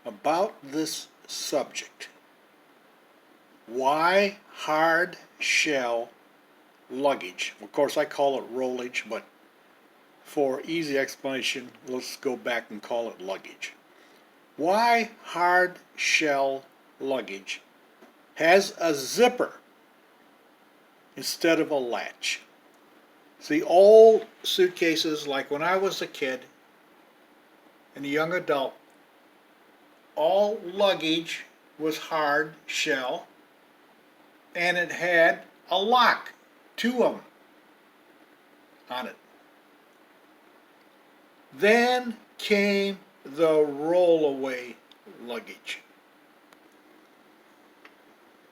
about this subject. Why hard shell luggage? Of course, I call it rollage, but for easy explanation, let's go back and call it luggage. Why hard shell luggage has a zipper instead of a latch? See, old suitcases, like when I was a kid and a young adult, all luggage was hard shell, and it had a lock, two of them on it. Then came the Rollaway luggage,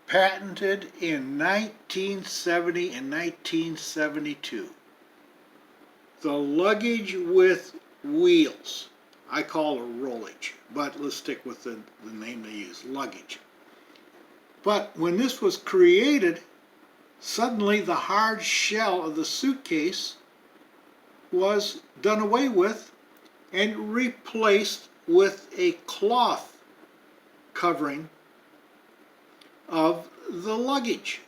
patented in 1970 and 1972. The luggage with wheels. I call it rollage, but let's stick with the name they use, luggage. But when this was created, suddenly the hard shell of the suitcase was done away with and replaced with a cloth covering of the luggage.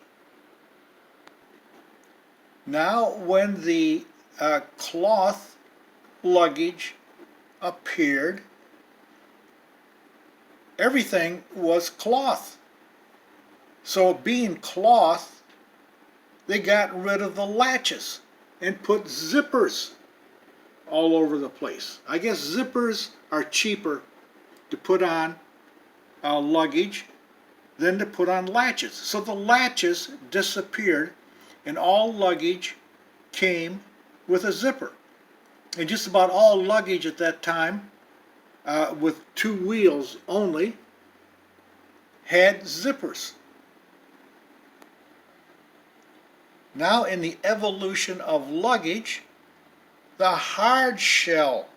Now, when the cloth luggage appeared, everything was cloth. So being cloth, they got rid of the latches and put zippers all over the place. I guess zippers are cheaper to put on luggage than to put on latches. So the latches disappeared and all luggage came with a zipper. And just about all luggage at that time, with two wheels only, had zippers. Now, in the evolution of luggage, the hard shell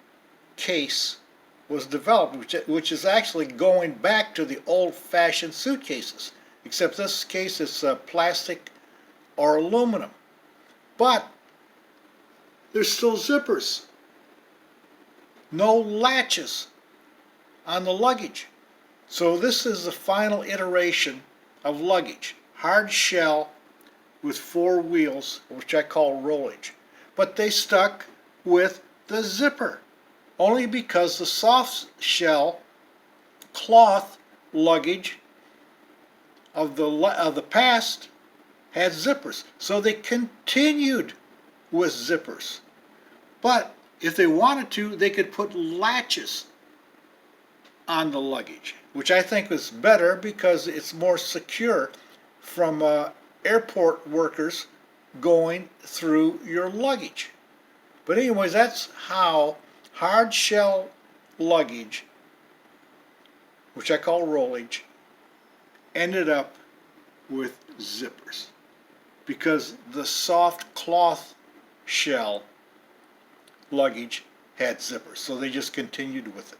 case was developed, which is actually going back to the old-fashioned suitcases, except this case is plastic or aluminum. But there's still zippers, no latches on the luggage. So this is the final iteration of luggage, hard shell with four wheels, which I call rollage. But they stuck with the zipper, only because the soft shell cloth luggage of the past had zippers. So they continued with zippers. But if they wanted to, they could put latches on the luggage, which I think is better because it's more secure from airport workers going through your luggage. But anyways, that's how hard shell luggage, which I call rollage, ended up with zippers, because the soft cloth shell luggage had zippers, so they just continued with it.